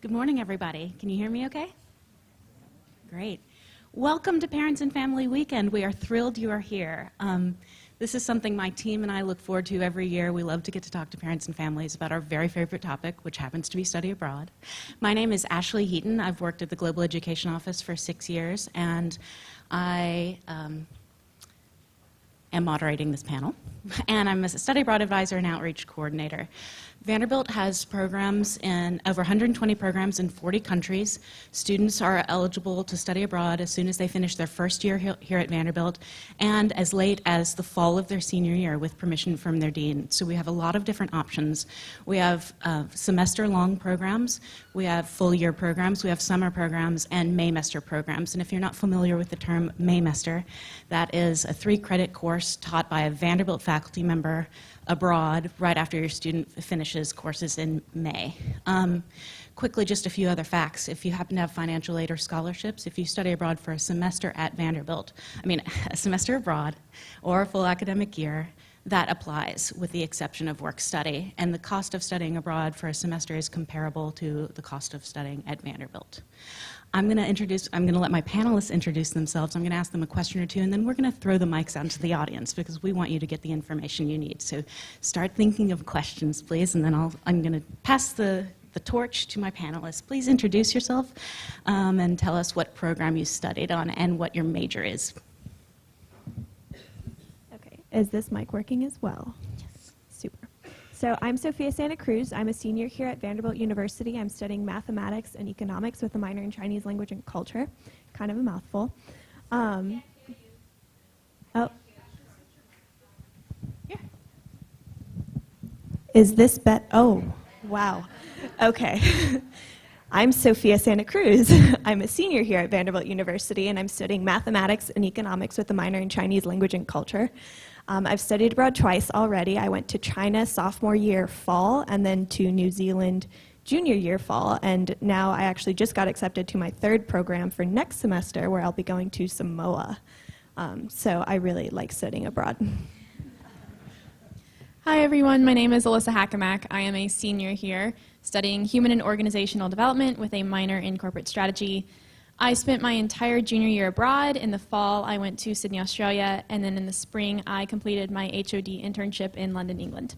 Good morning, everybody. Can you hear me okay? Great. Welcome to Parents and Family Weekend. We are thrilled you are here. This is something my team and I look forward to every year. We love to get to talk to parents and families about our very favorite topic, which happens to be study abroad. My name is Ashley Heaton. I've worked at the Global Education Office for 6 years, and I am moderating this panel. And I'm a study abroad advisor and outreach coordinator. Vanderbilt has programs in over 120 programs in 40 countries. Students are eligible to study abroad as soon as they finish their first year here at Vanderbilt and as late as the fall of their senior year with permission from their dean. So we have a lot of different options. We have semester-long programs, we have full-year programs, we have summer programs, and Maymester programs. And if you're not familiar with the term Maymester, that is a 3-credit course taught by a Vanderbilt faculty member abroad right after your student finishes courses in May. Quickly, just a few other facts. If you happen to have financial aid or scholarships, if you study abroad for a semester at Vanderbilt, a semester abroad or a full academic year, that applies with the exception of work study. And the cost of studying abroad for a semester is comparable to the cost of studying at Vanderbilt. I'm going to let my panelists introduce themselves. I'm going to ask them a question or two, and then we're going to throw the mics out to the audience because we want you to get the information you need. So start thinking of questions, please, and then I'm going to pass the torch to my panelists. Please introduce yourself and tell us what program you studied on and what your major is. Okay, is this mic working as well? Yes. Super. So I'm Sophia Santa Cruz. I'm a senior here at Vanderbilt University. I'm studying mathematics and economics with a minor in Chinese language and culture. Kind of a mouthful. Oh. Yeah. Is this oh, wow. Okay. I'm Sophia Santa Cruz. I'm a senior here at Vanderbilt University, and I'm studying mathematics and economics with a minor in Chinese language and culture. I've studied abroad twice already. I went to China sophomore year fall and then to New Zealand junior year fall, and now I actually just got accepted to my 3rd program for next semester where I'll be going to Samoa. So I really like studying abroad. Hi everyone, my name is Alyssa Hackemak. I am a senior here studying human and organizational development with a minor in corporate strategy. I spent my entire junior year abroad. In the fall, I went to Sydney, Australia, and then in the spring, I completed my HOD internship in London, England.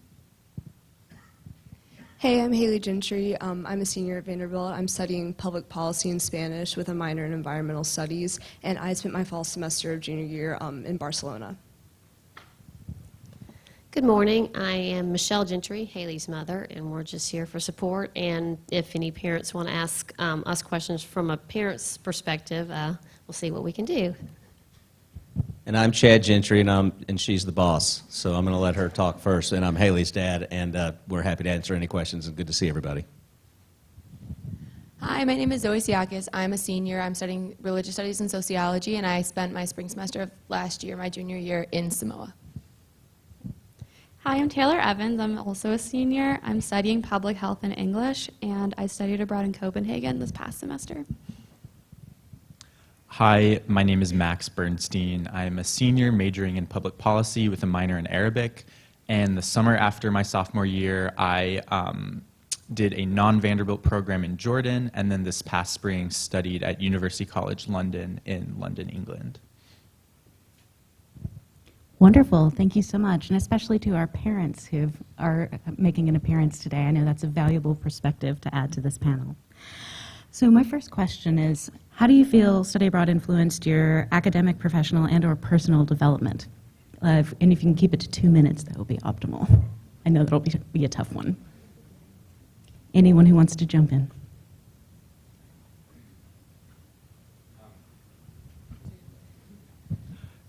Hey, I'm Haley Gentry. I'm a senior at Vanderbilt. I'm studying public policy and Spanish with a minor in environmental studies, and I spent my fall semester of junior year in Barcelona. Good morning. I am Michelle Gentry, Haley's mother, and we're just here for support. And if any parents want to ask us questions from a parent's perspective, we'll see what we can do. And I'm Chad Gentry, and she's the boss, so I'm going to let her talk first. And I'm Haley's dad, and we're happy to answer any questions, and good to see everybody. Hi, my name is Zoe Siakis. I'm a senior. I'm studying religious studies and sociology, and I spent my spring semester of last year, my junior year, in Samoa. Hi, I'm Taylor Evans. I'm also a senior. I'm studying public health and English, and I studied abroad in Copenhagen this past semester. Hi, my name is Max Bernstein. I'm a senior majoring in public policy with a minor in Arabic, and the summer after my sophomore year, I did a non-Vanderbilt program in Jordan, and then this past spring studied at University College London in London, England. Wonderful. Thank you so much, and especially to our parents who are making an appearance today. I know that's a valuable perspective to add to this panel. So my first question is, how do you feel study abroad influenced your academic, professional, and or personal development? And if you can keep it to 2 minutes, that will be optimal. I know that'll be a tough one. Anyone who wants to jump in?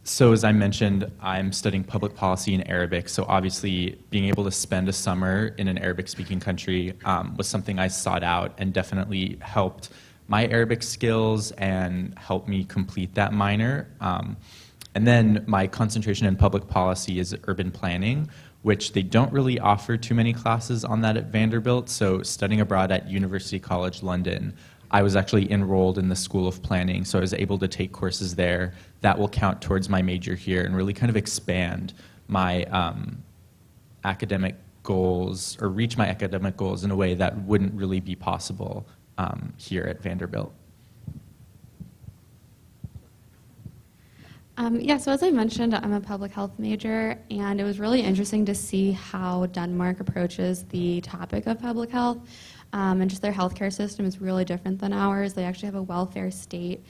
So as I mentioned, I'm studying public policy in Arabic, so obviously being able to spend a summer in an Arabic-speaking country was something I sought out and definitely helped my Arabic skills and helped me complete that minor. And then my concentration in public policy is urban planning, which they don't really offer too many classes on that at Vanderbilt, so studying abroad at University College London, I was actually enrolled in the School of Planning, so I was able to take courses there that will count towards my major here and really kind of expand my academic goals or reach my academic goals in a way that wouldn't really be possible here at Vanderbilt. So as I mentioned, I'm a public health major, and it was really interesting to see how Denmark approaches the topic of public health. And just their healthcare system is really different than ours. They actually have a welfare state,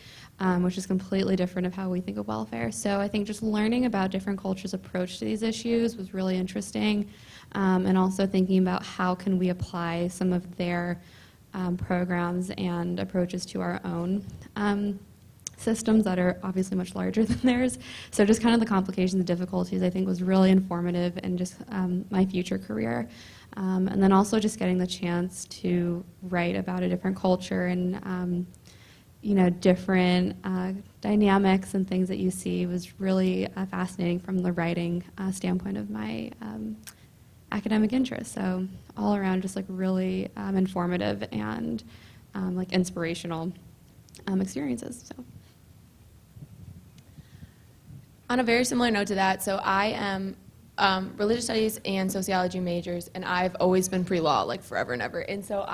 which is completely different of how we think of welfare. So I think just learning about different cultures' approach to these issues was really interesting, and also thinking about how can we apply some of their programs and approaches to our own systems that are obviously much larger than theirs. So just kind of the complications and difficulties, I think, was really informative in just my future career. And then also just getting the chance to write about a different culture and different dynamics and things that you see was really fascinating from the writing standpoint of my academic interest. So all around just like really informative and like inspirational experiences. So. On a very similar note to that, so I am religious studies and sociology majors, and I've always been pre-law, like forever and ever. And so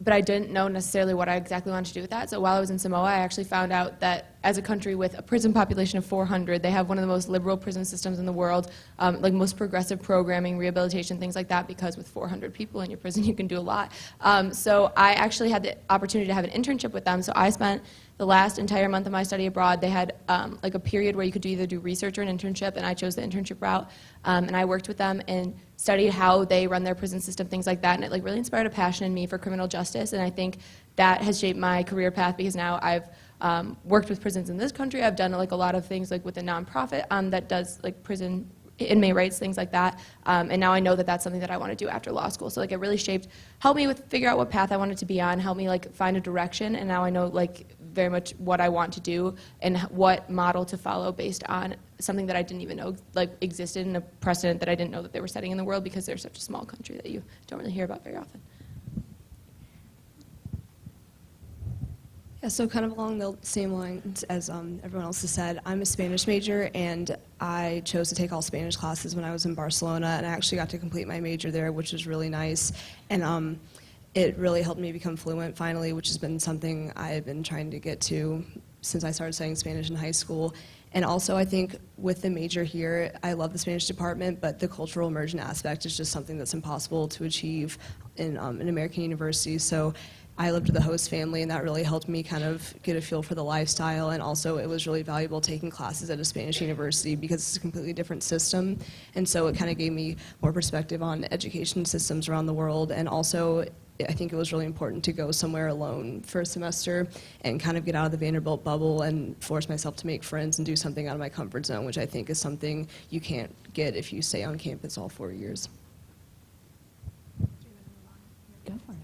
but I didn't know necessarily what I exactly wanted to do with that. So while I was in Samoa, I actually found out that as a country with a prison population of 400, they have one of the most liberal prison systems in the world, like most progressive programming, rehabilitation, things like that, because with 400 people in your prison, you can do a lot. So I actually had the opportunity to have an internship with them. So I spent the last entire month of my study abroad. They had like a period where you could either do research or an internship, and I chose the internship route. And I worked with them and studied how they run their prison system, things like that. And it like really inspired a passion in me for criminal justice. And I think that has shaped my career path, because now I've worked with prisons in this country. I've done like a lot of things like with a nonprofit that does like prison inmate rights, things like that. And now I know that that's something that I want to do after law school. So like it really helped me with figure out what path I wanted to be on, helped me like find a direction. And now I know like very much what I want to do and what model to follow based on something that I didn't even know like existed, and a precedent that I didn't know that they were setting in the world, because they're such a small country that you don't really hear about very often. Yeah, so kind of along the same lines as everyone else has said, I'm a Spanish major, and I chose to take all Spanish classes when I was in Barcelona, and I actually got to complete my major there, which was really nice. And it really helped me become fluent finally, which has been something I've been trying to get to since I started studying Spanish in high school. And also, I think with the major here, I love the Spanish department, but the cultural immersion aspect is just something that's impossible to achieve in an American university. So I lived with a host family, and that really helped me kind of get a feel for the lifestyle. And also, it was really valuable taking classes at a Spanish university, because it's a completely different system. And so it kind of gave me more perspective on education systems around the world. And also, I think it was really important to go somewhere alone for a semester and kind of get out of the Vanderbilt bubble and force myself to make friends and do something out of my comfort zone, which I think is something you can't get if you stay on campus all 4 years. Go for it.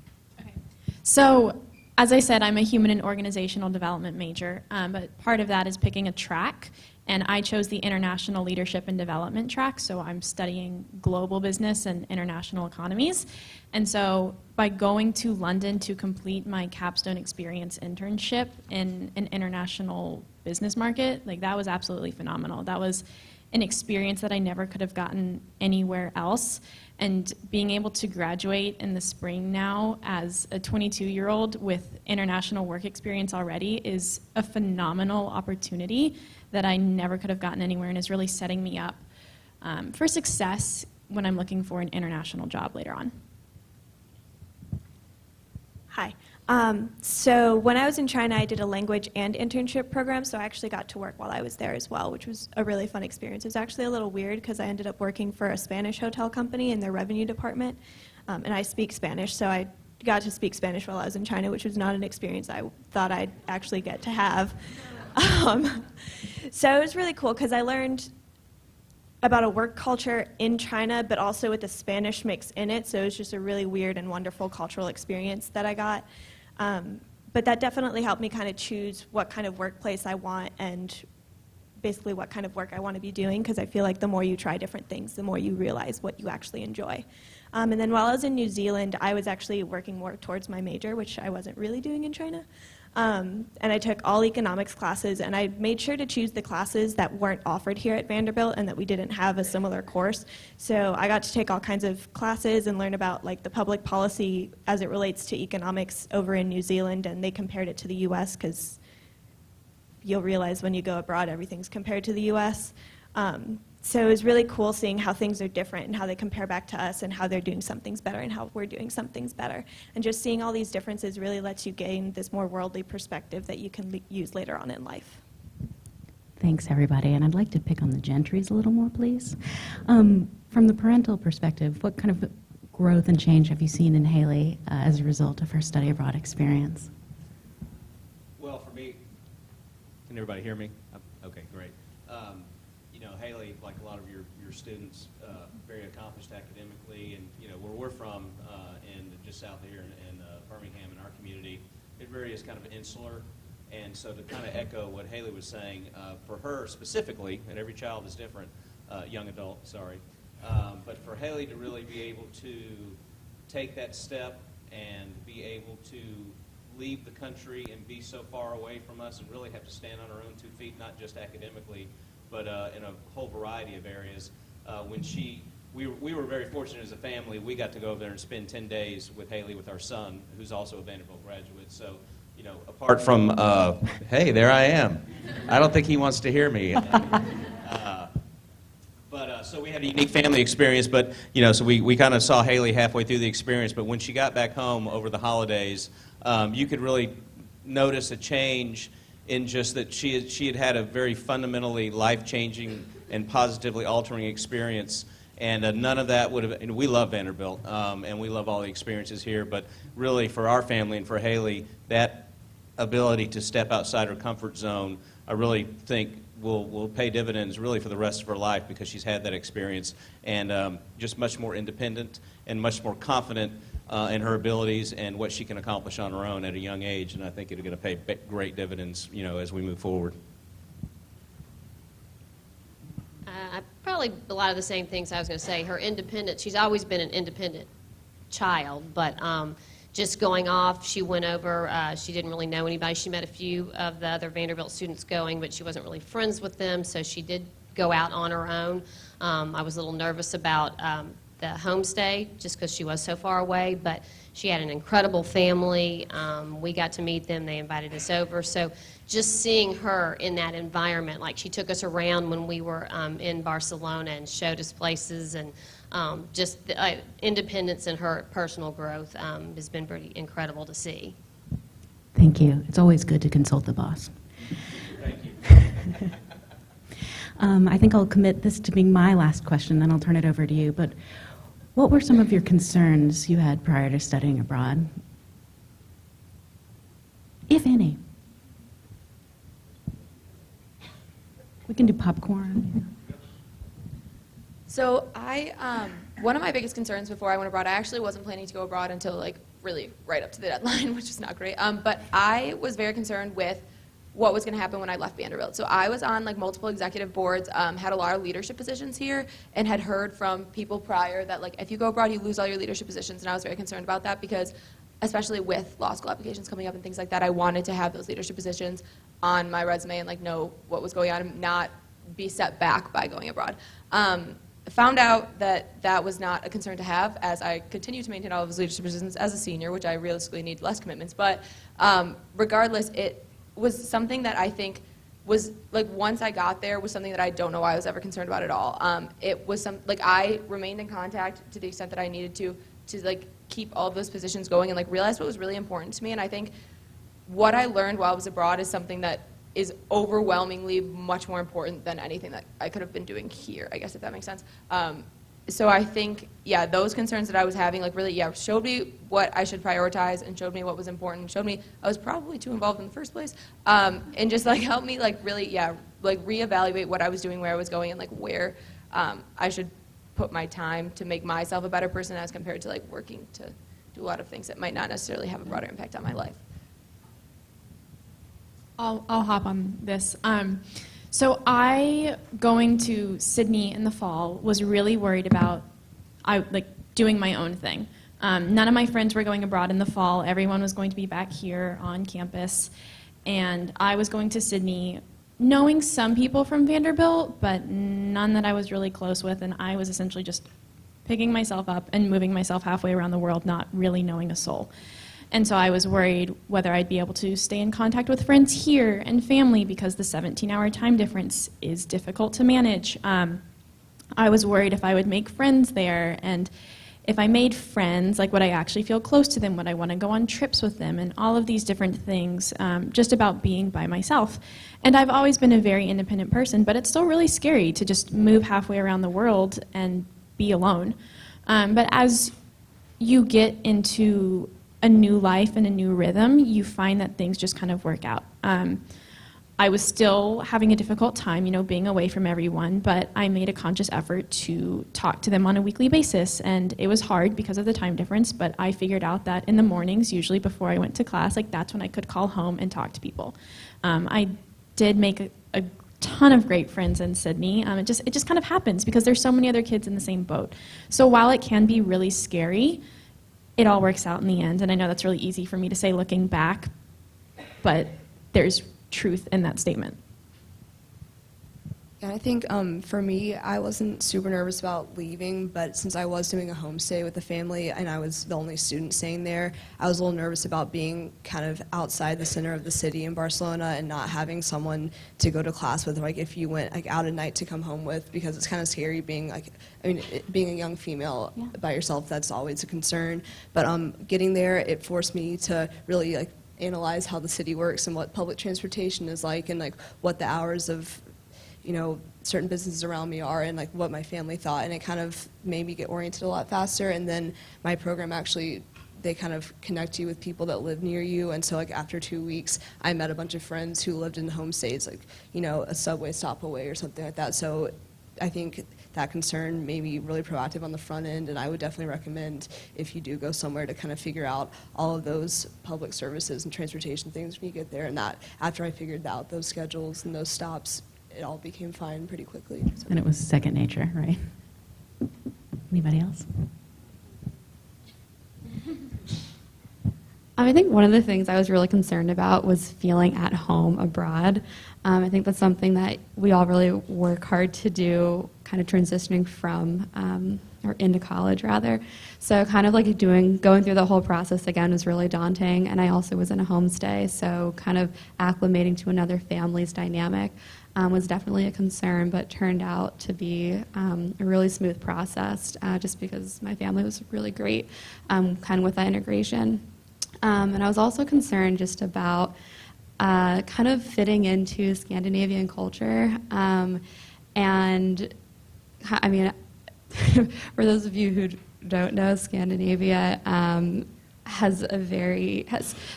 So, as I said, I'm a human and organizational development major, but part of that is picking a track, and I chose the International Leadership and Development track, so I'm studying global business and international economies. And so by going to London to complete my capstone experience internship in an international business market, like that was absolutely phenomenal. That was an experience that I never could have gotten anywhere else. And being able to graduate in the spring now as a 22-year-old with international work experience already is a phenomenal opportunity that I never could have gotten anywhere, and is really setting me up for success when I'm looking for an international job later on. Hi. So when I was in China, I did a language and internship program, so I actually got to work while I was there as well, which was a really fun experience. It was actually a little weird because I ended up working for a Spanish hotel company in their revenue department, and I speak Spanish, so I got to speak Spanish while I was in China, which was not an experience I thought I'd actually get to have. So it was really cool because I learned about a work culture in China, but also with the Spanish mix in it, so it was just a really weird and wonderful cultural experience that I got. But that definitely helped me kind of choose what kind of workplace I want and basically what kind of work I want to be doing, because I feel like the more you try different things, the more you realize what you actually enjoy. And then while I was in New Zealand, I was actually working more towards my major, which I wasn't really doing in China. And I took all economics classes, and I made sure to choose the classes that weren't offered here at Vanderbilt and that we didn't have a similar course. So I got to take all kinds of classes and learn about like the public policy as it relates to economics over in New Zealand, and they compared it to the US because you'll realize when you go abroad everything's compared to the US. So it was really cool seeing how things are different and how they compare back to us and how they're doing some things better and how we're doing some things better. And just seeing all these differences really lets you gain this more worldly perspective that you can use later on in life. Thanks, everybody. And I'd like to pick on the Gentrys a little more, please. From the parental perspective, what kind of growth and change have you seen in Haley as a result of her study abroad experience? Well, for me, can everybody hear me? Okay, great. You know, Haley, like a lot of your students, very accomplished academically, and you know where we're from, and just south of here in Birmingham, in our community, it really is kind of insular. And so to kind of echo what Haley was saying, for her specifically, and every child is different, young adult, sorry, but for Haley to really be able to take that step and be able to leave the country and be so far away from us and really have to stand on her own 2 feet, not just academically, but in a whole variety of areas. We were very fortunate as a family. We got to go over there and spend 10 days with Haley, with our son, who's also a Vanderbilt graduate. So, you know, apart from, hey, there I am. I don't think he wants to hear me. So we had a unique family experience, but, you know, so we kind of saw Haley halfway through the experience, but when she got back home over the holidays, you could really notice a change in just that she had had a very fundamentally life-changing and positively altering experience, and none of that would have, and we love Vanderbilt, and we love all the experiences here, but really for our family and for Haley, that ability to step outside her comfort zone, I really think will pay dividends really for the rest of her life because she's had that experience, and just much more independent and much more confident in her abilities and what she can accomplish on her own at a young age, and I think it's going to pay great dividends, you know, as we move forward. Probably a lot of the same things I was going to say. Her independence, she's always been an independent child, but just going off, she went over, she didn't really know anybody. She met a few of the other Vanderbilt students going, but she wasn't really friends with them, so she did go out on her own. I was a little nervous about the homestay just because she was so far away, but she had an incredible family. We got to meet them. They invited us over. So just seeing her in that environment, like she took us around when we were in Barcelona and showed us places, and just the independence and her personal growth has been pretty incredible to see. Thank you. It's always good to consult the boss. Thank you. I think I'll commit this to being my last question, then I'll turn it over to you. But what were some of your concerns you had prior to studying abroad, if any? We can do popcorn. So one of my biggest concerns before I went abroad, I actually wasn't planning to go abroad until like really right up to the deadline, which is not great. But I was very concerned with what was going to happen when I left Vanderbilt. So I was on like multiple executive boards, had a lot of leadership positions here, and had heard from people prior that like if you go abroad, you lose all your leadership positions. And I was very concerned about that because, especially with law school applications coming up and things like that, I wanted to have those leadership positions on my resume and like know what was going on and not be set back by going abroad. Found out that that was not a concern to have as I continue to maintain all of those leadership positions as a senior, which I realistically need less commitments. But regardless, it was something that I think was, like, once I got there, was something that I don't know why I was ever concerned about at all. It was like, I remained in contact to the extent that I needed to like, keep all of those positions going and, like, realize what was really important to me. And I think what I learned while I was abroad is something that is overwhelmingly much more important than anything that I could have been doing here, I guess, if that makes sense. So I think, yeah, those concerns that I was having, like, really, yeah, showed me what I should prioritize and showed me what was important, showed me I was probably too involved in the first place, and just, like, helped me, like, really, yeah, like, reevaluate what I was doing, where I was going, and, like, where I should put my time to make myself a better person as compared to, like, working to do a lot of things that might not necessarily have a broader impact on my life. I'll hop on this. So I, going to Sydney in the fall, was really worried about doing my own thing. None of my friends were going abroad in the fall. Everyone was going to be back here on campus. And I was going to Sydney knowing some people from Vanderbilt, but none that I was really close with. And I was essentially just picking myself up and moving myself halfway around the world, not really knowing a soul. And so I was worried whether I'd be able to stay in contact with friends here and family because the 17-hour time difference is difficult to manage. I was worried if I would make friends there, and if I made friends, like would I actually feel close to them? Would I want to go on trips with them? And all of these different things, just about being by myself. And I've always been a very independent person, but it's still really scary to just move halfway around the world and be alone. But as you get into a new life and a new rhythm, you find that things just kind of work out. I was still having a difficult time, being away from everyone, but I made a conscious effort to talk to them on a weekly basis. And it was hard because of the time difference, but I figured out that in the mornings, usually before I went to class, that's when I could call home and talk to people. I did make a ton of great friends in Sydney. It just kind of happens because there's so many other kids in the same boat. So while it can be really scary, it all works out in the end. And I know that's really easy for me to say looking back, but there's truth in that statement. Yeah, I think for me, I wasn't super nervous about leaving, but since I was doing a homestay with the family and I was the only student staying there, I was a little nervous about being kind of outside the center of the city in Barcelona and not having someone to go to class with, if you went out at night to come home with, because it's kind of scary being being a young female by yourself. That's always a concern. But getting there, it forced me to really analyze how the city works and what public transportation is like and what the hours of certain businesses around me are and what my family thought, and it kind of made me get oriented a lot faster. And then my program actually, they kind of connect you with people that live near you, and so after 2 weeks I met a bunch of friends who lived in homestays a subway stop away or something like that. So I think that concern made me really proactive on the front end, and I would definitely recommend if you do go somewhere to kind of figure out all of those public services and transportation things when you get there. And that after I figured out those schedules and those stops, it all became fine pretty quickly. So. And it was second nature, right? Anybody else? I think one of the things I was really concerned about was feeling at home abroad. I think that's something that we all really work hard to do, kind of transitioning from, or into college rather. So kind of going through the whole process again was really daunting, and I also was in a homestay, so kind of acclimating to another family's dynamic was definitely a concern, but turned out to be a really smooth process just because my family was really great kind of with that integration. And I was also concerned just about kind of fitting into Scandinavian culture. And I mean, for those of you who don't know, Scandinavia has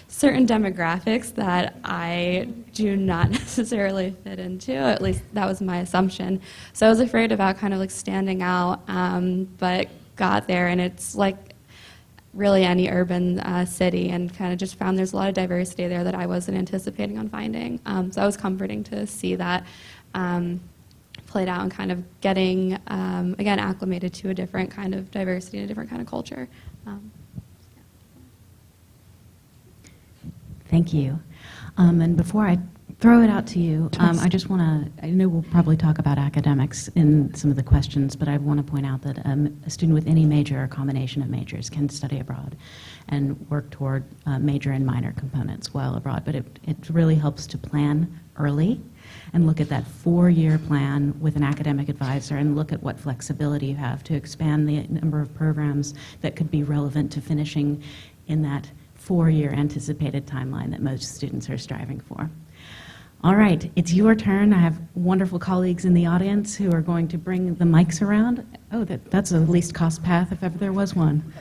certain demographics that I do not necessarily fit into. At least that was my assumption. So I was afraid about kind of standing out, but got there, and it's really any urban city, and kind of just found there's a lot of diversity there that I wasn't anticipating on finding. So it was comforting to see that played out and kind of getting, again, acclimated to a different kind of diversity and a different kind of culture. Thank you. And before I throw it out to you, I just want to, I know we'll probably talk about academics in some of the questions, but I want to point out that a student with any major or combination of majors can study abroad and work toward major and minor components while abroad. But it really helps to plan early and look at that 4-year plan with an academic advisor and look at what flexibility you have to expand the number of programs that could be relevant to finishing in that 4-year anticipated timeline that most students are striving for. All right, it's your turn. I have wonderful colleagues in the audience who are going to bring the mics around. Oh, that's the least cost path if ever there was one.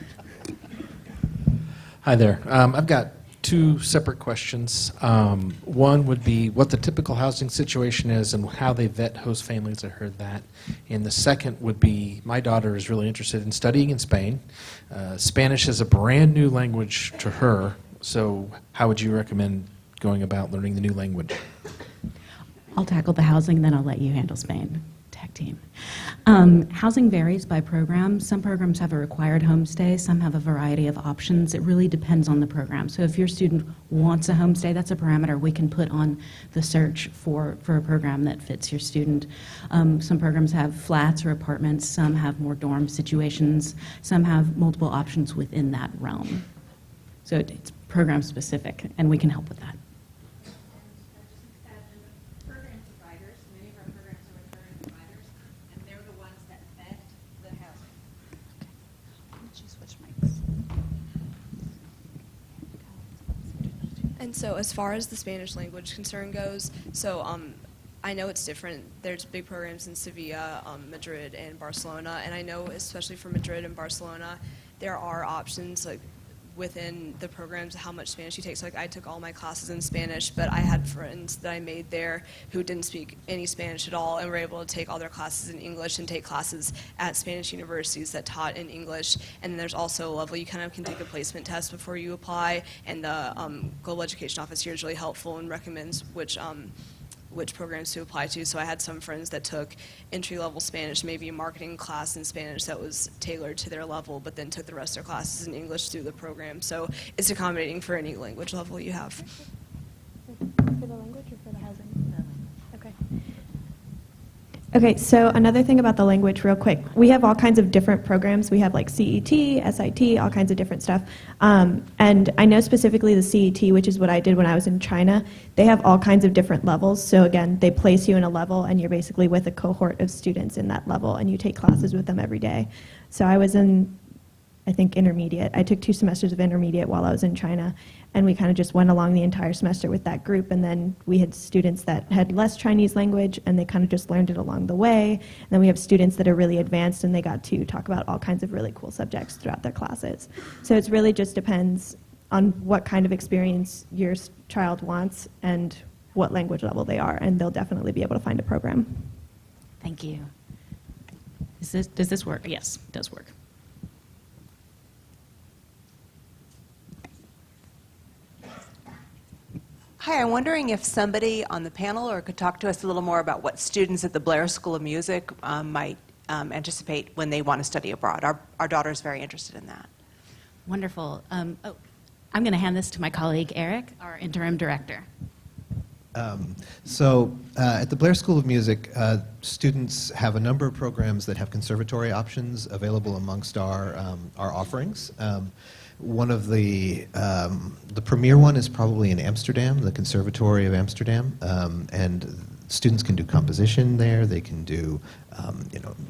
Hi there. I've got 2 separate questions. One would be what the typical housing situation is and how they vet host families. I heard that. And the second would be my daughter is really interested in studying in Spain. Spanish is a brand new language to her, so how would you recommend going about learning the new language? I'll tackle the housing, then I'll let you handle Spain. Tag team. Housing varies by program. Some programs have a required homestay, some have a variety of options. It really depends on the program. So if your student wants a homestay, that's a parameter we can put on the search for a program that fits your student. Some programs have flats or apartments, some have more dorm situations, some have multiple options within that realm. So it's program specific, and we can help with that. Program providers, many of our programs are referring providers, and they're the ones that vet the housing. And so as far as the Spanish language concern goes, so I know it's different. There's big programs in Sevilla, Madrid, and Barcelona, and I know especially for Madrid and Barcelona, there are options like within the programs how much Spanish you take. So like I took all my classes in Spanish, but I had friends that I made there who didn't speak any Spanish at all and were able to take all their classes in English and take classes at Spanish universities that taught in English. And then there's also a level you kind of can take a placement test before you apply, and the Global Education Office here is really helpful and recommends which programs to apply to. So I had some friends that took entry-level Spanish, maybe a marketing class in Spanish that was tailored to their level, but then took the rest of their classes in English through the program. So it's accommodating for any language level you have. For the language or for the housing? Okay. Okay, so another thing about the language real quick. We have all kinds of different programs. We have like CET, SIT, all kinds of different stuff. And I know specifically the CET, which is what I did when I was in China, they have all kinds of different levels. So again, they place you in a level and you're basically with a cohort of students in that level and you take classes with them every day. So I was in, I think, intermediate. I took 2 semesters of intermediate while I was in China, and we kind of just went along the entire semester with that group. And then we had students that had less Chinese language, and they kind of just learned it along the way. And then we have students that are really advanced, and they got to talk about all kinds of really cool subjects throughout their classes. So it really just depends on what kind of experience your child wants and what language level they are, and they'll definitely be able to find a program. Thank you. Does this work? Yes, it does work. Hi, I'm wondering if somebody on the panel or could talk to us a little more about what students at the Blair School of Music might anticipate when they want to study abroad. Our daughter's very interested in that. Wonderful. I'm going to hand this to my colleague, Eric, our interim director. At the Blair School of Music, students have a number of programs that have conservatory options available amongst our offerings. One of the premier one is probably in Amsterdam, the Conservatory of Amsterdam, and students can do composition there. They can do,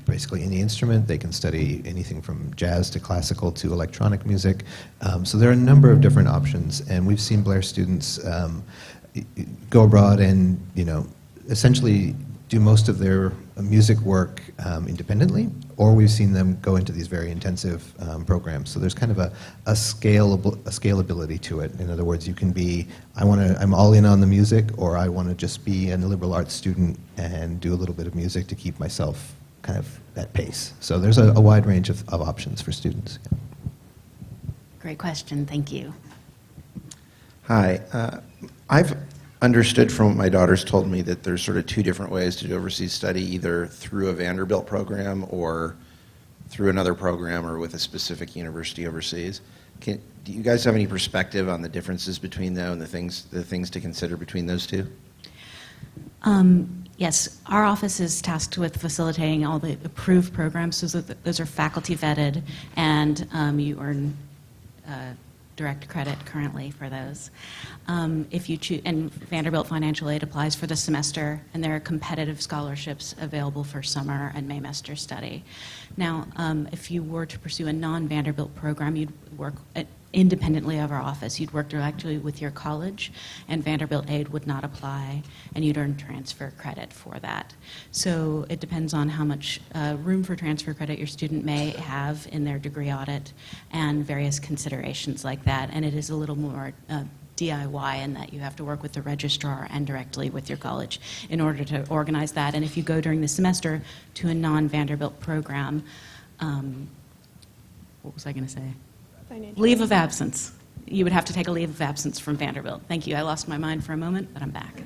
basically any instrument. They can study anything from jazz to classical to electronic music. So there are a number of different options, and we've seen Blair students go abroad and essentially do most of their music work independently, or we've seen them go into these very intensive programs. So there's kind of a scalability to it. In other words, you can be, I'm all in on the music, or I want to just be a liberal arts student and do a little bit of music to keep myself kind of at pace. So there's a wide range of options for students. Yeah. Great question. Thank you. Hi. I've understood from what my daughter's told me that there's sort of 2 different ways to do overseas study, either through a Vanderbilt program or through another program or with a specific university overseas. Do you guys have any perspective on the differences between them and the things to consider between those 2? Yes, our office is tasked with facilitating all the approved programs. So those are faculty vetted, and you earn direct credit currently for those. If you choose, and Vanderbilt Financial Aid applies for the semester, and there are competitive scholarships available for summer and Maymester study. Now, if you were to pursue a non-Vanderbilt program, you'd work independently of our office. You'd work directly with your college, and Vanderbilt Aid would not apply, and you'd earn transfer credit for that. So it depends on how much room for transfer credit your student may have in their degree audit and various considerations like that. And it is a little more DIY in that you have to work with the registrar and directly with your college in order to organize that. And if you go during the semester to a non-Vanderbilt program, what was I going to say? Financial. Leave of absence. You would have to take a leave of absence from Vanderbilt. Thank you. I lost my mind for a moment, but I'm back.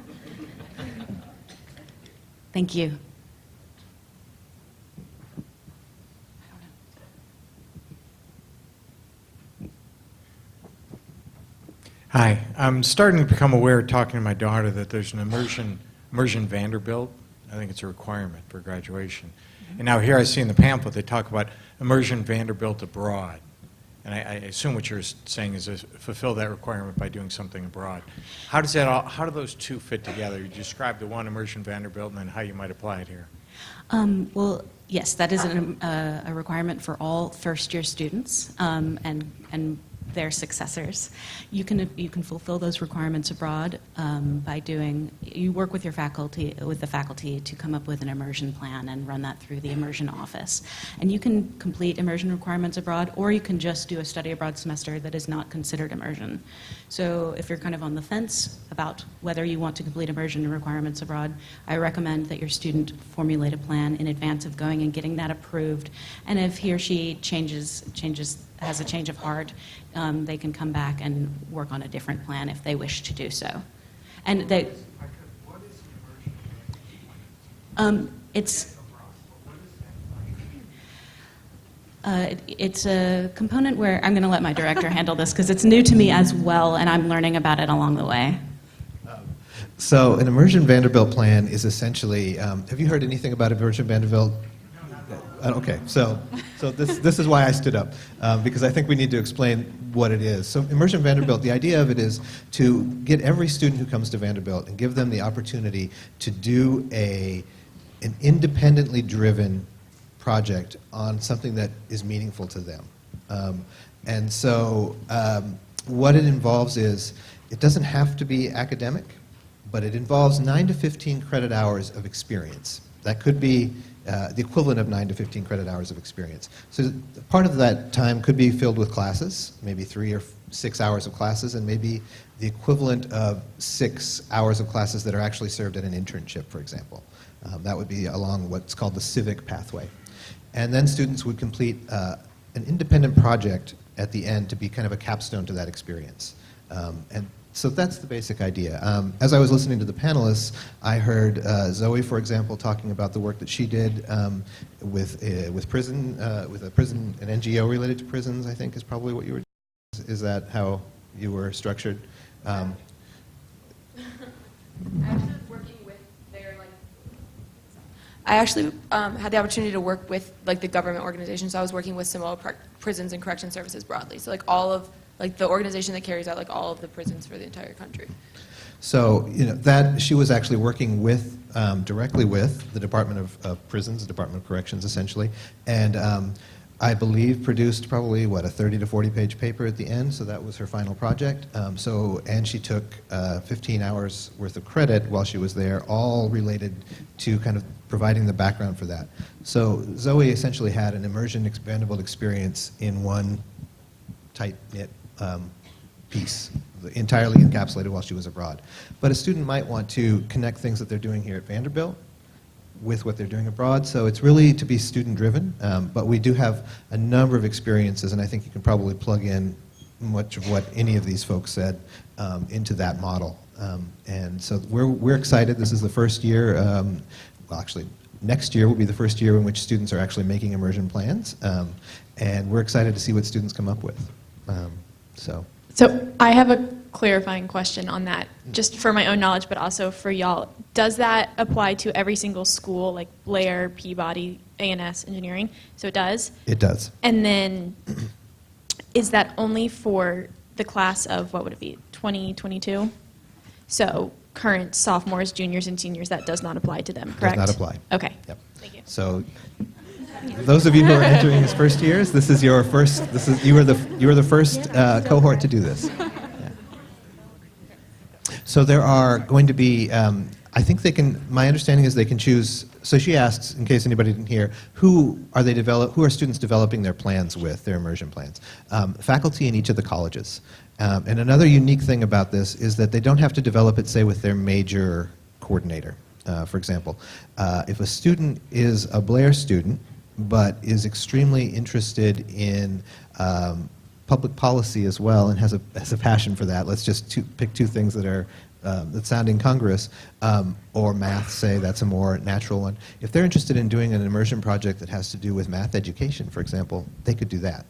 Thank you. I'm starting to become aware, talking to my daughter, that there's an immersion Vanderbilt. I think it's a requirement for graduation. And now here I see in the pamphlet they talk about immersion Vanderbilt abroad. And I assume what you're saying is to fulfill that requirement by doing something abroad. How does that all, how do those two fit together? You described the one, immersion Vanderbilt, and then how you might apply it here. Well, yes, that is a requirement for all first-year students and their successors. You can fulfill those requirements abroad by doing. You work with the faculty to come up with an immersion plan and run that through the immersion office. And you can complete immersion requirements abroad, or you can just do a study abroad semester that is not considered immersion. So if you're kind of on the fence about whether you want to complete immersion requirements abroad, I recommend that your student formulate a plan in advance of going and getting that approved. And if he or she has a change of heart, they can come back and work on a different plan if they wish to do so. And they, it's a component where I'm going to let my director handle this because it's new to me as well, and I'm learning about it along the way. So an Immersion Vanderbilt plan is essentially, have you heard anything about Immersion Vanderbilt? Okay, so this is why I stood up, because I think we need to explain what it is. So Immersion Vanderbilt, the idea of it is to get every student who comes to Vanderbilt and give them the opportunity to do an independently driven project on something that is meaningful to them. And so what it involves is, it doesn't have to be academic, but it involves 9 to 15 credit hours of experience. That could be the equivalent of 9 to 15 credit hours of experience. So part of that time could be filled with classes, maybe 3 or 6 hours of classes, and maybe the equivalent of 6 hours of classes that are actually served at an internship, for example. That would be along what's called the civic pathway. And then students would complete an independent project at the end to be kind of a capstone to that experience. And so that's the basic idea. As I was listening to the panelists, I heard Zoe, for example, talking about the work that she did with an NGO related to prisons, I think is probably what you were doing. Is that how you were structured? I actually had the opportunity to work with the government organizations. So I was working with Samoa Prisons and Correction Services broadly. So all of the organization that carries out all of the prisons for the entire country. So that she was actually working with directly with the Department of Prisons, the Department of Corrections, essentially, and I believe produced probably a 30 to 40 page paper at the end. So that was her final project. And she took 15 hours worth of credit while she was there, all related to kind of providing the background for that. So Zoe essentially had an immersion Vanderbilt experience in one tight-knit piece, entirely encapsulated while she was abroad. But a student might want to connect things that they're doing here at Vanderbilt with what they're doing abroad, so it's really to be student-driven, but we do have a number of experiences, and I think you can probably plug in much of what any of these folks said into that model. And so we're excited. This is the first year, well, actually, next year will be the first year in which students are actually making immersion plans, and we're excited to see what students come up with. So I have a clarifying question on that, just for my own knowledge, but also for y'all. Does that apply to every single school, like Blair, Peabody, A&S Engineering? So it does? It does. And then is that only for the class of, what would it be, 2022? So current sophomores, juniors, and seniors, that does not apply to them, correct? Does not apply. Okay. Yep. Thank you. So those of you who are entering as first years, this is your first. You are the first cohort to do this. Yeah. So there are going to be. I think they can. My understanding is they can choose. So she asks, in case anybody didn't hear, who are students developing their plans with, their immersion plans? Faculty in each of the colleges. And another unique thing about this is that they don't have to develop it, say, with their major coordinator. For example, if a student is a Blair student, but is extremely interested in public policy as well and has a passion for that. Let's just pick two things that sound incongruous, or math, say, that's a more natural one. If they're interested in doing an immersion project that has to do with math education, for example, they could do that.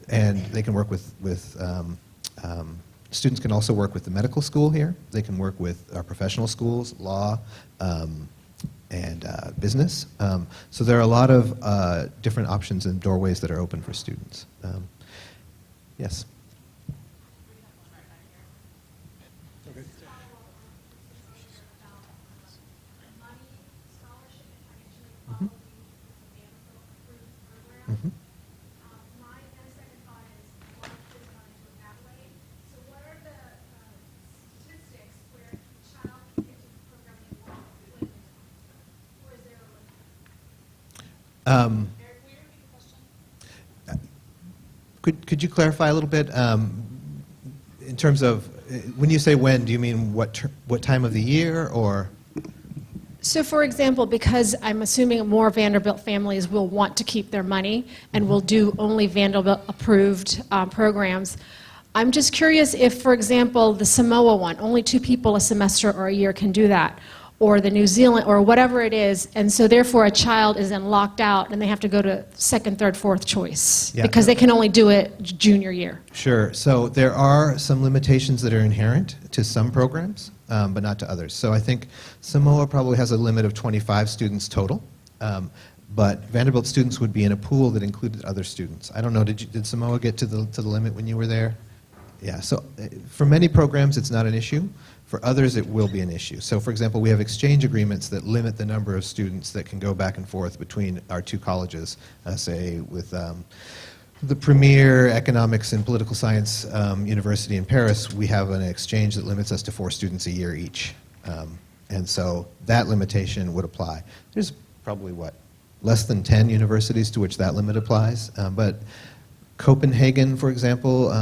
And they can work with Students can also work with the medical school here. They can work with our professional schools, law, and business. So there are a lot of different options and doorways that are open for students. Yes. Mm-hmm. Could you clarify a little bit in terms of when you say when? Do you mean what time of the year or? So, for example, because I'm assuming more Vanderbilt families will want to keep their money and will do only Vanderbilt-approved programs, I'm just curious if, for example, the Samoa one, only 2 people a semester or a year can do that, or the New Zealand, or whatever it is, and so therefore a child is then locked out and they have to go to second, third, fourth choice because they can only do it junior year. Sure. So there are some limitations that are inherent to some programs, but not to others. So I think Samoa probably has a limit of 25 students total, but Vanderbilt students would be in a pool that included other students. I don't know, did Samoa get to the limit when you were there? Yeah, so for many programs it's not an issue. For others it will be an issue. So for example, we have exchange agreements that limit the number of students that can go back and forth between our 2 colleges, say with the premier economics and political science university in Paris, we have an exchange that limits us to 4 students a year each. And so that limitation would apply. There's probably, less than 10 universities to which that limit applies. But Copenhagen, for example,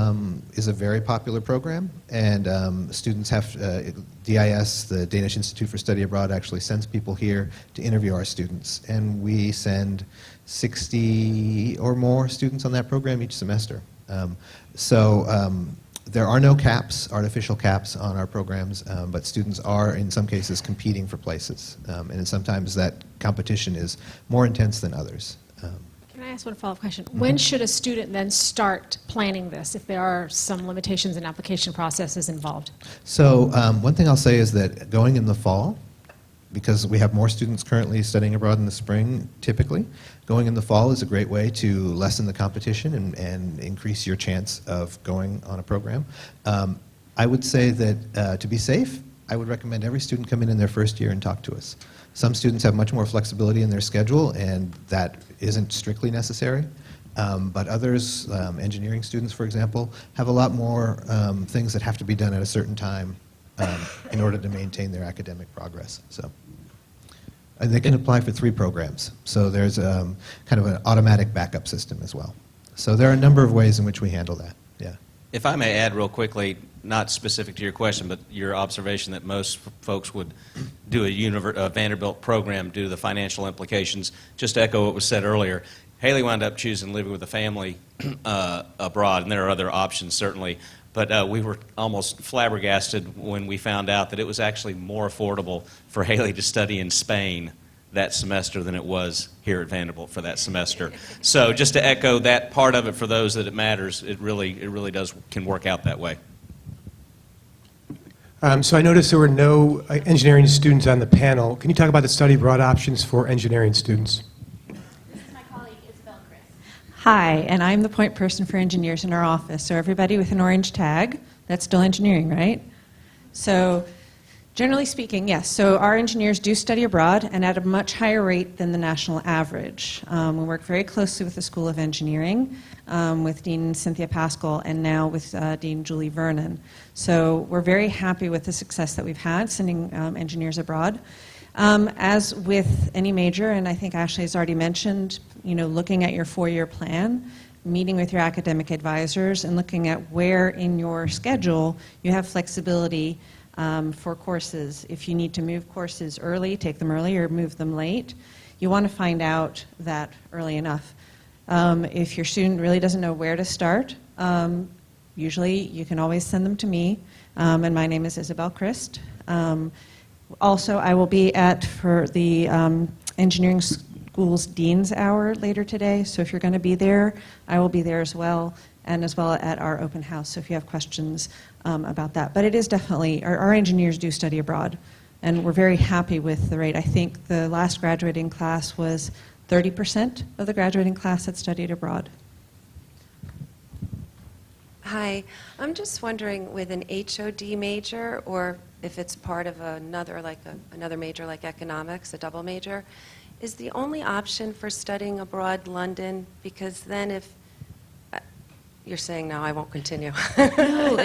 is a very popular program, and students have, DIS, the Danish Institute for Study Abroad, actually sends people here to interview our students, and we send 60 or more students on that program each semester. There are no caps, artificial caps on our programs, but students are, in some cases, competing for places, and sometimes that competition is more intense than others. Can I ask one follow-up question? When should a student then start planning this if there are some limitations in application processes involved? So one thing I'll say is that going in the fall, because we have more students currently studying abroad in the spring, typically, going in the fall is a great way to lessen the competition and increase your chance of going on a program. I would say that to be safe, I would recommend every student come in their first year and talk to us. Some students have much more flexibility in their schedule, and that isn't strictly necessary. But others, engineering students, for example, have a lot more things that have to be done at a certain time in order to maintain their academic progress. So, and they can apply for 3 programs. So there's kind of an automatic backup system as well. So there are a number of ways in which we handle that. Yeah. If I may add real quickly, not specific to your question, but your observation that most folks would do a Vanderbilt program due to the financial implications, just to echo what was said earlier, Haley wound up choosing living with a family abroad, and there are other options certainly, but we were almost flabbergasted when we found out that it was actually more affordable for Haley to study in Spain that semester than it was here at Vanderbilt for that semester. So just to echo that part of it for those that it matters, it really can work out that way. So I noticed there were no engineering students on the panel. Can you talk about the study abroad options for engineering students? This is my colleague, Isabel Chris. Hi, and I'm the point person for engineers in our office. So everybody with an orange tag, that's still engineering, right? So generally speaking, yes. So our engineers do study abroad and at a much higher rate than the national average. We work very closely with the School of Engineering, with Dean Cynthia Pascal, and now with Dean Julie Vernon. So we're very happy with the success that we've had sending engineers abroad. As with any major, and I think Ashley has already mentioned, looking at your 4-year plan, meeting with your academic advisors, and looking at where in your schedule you have flexibility for courses. If you need to move courses early, take them early, or move them late, you want to find out that early enough. If your student really doesn't know where to start, usually you can always send them to me, and my name is Isabel Christ. Also, I will be for the Engineering School's Dean's Hour later today, so if you're going to be there, I will be there as well. and as well at our open house, so if you have questions about that. But it is definitely, our engineers do study abroad, and we're very happy with the rate. I think the last graduating class was 30% of the graduating class had studied abroad. Hi, I'm just wondering with an HOD major, or if it's part of another, like another major like economics, a double major, is the only option for studying abroad London? Because then if, you're saying no, I won't continue. No,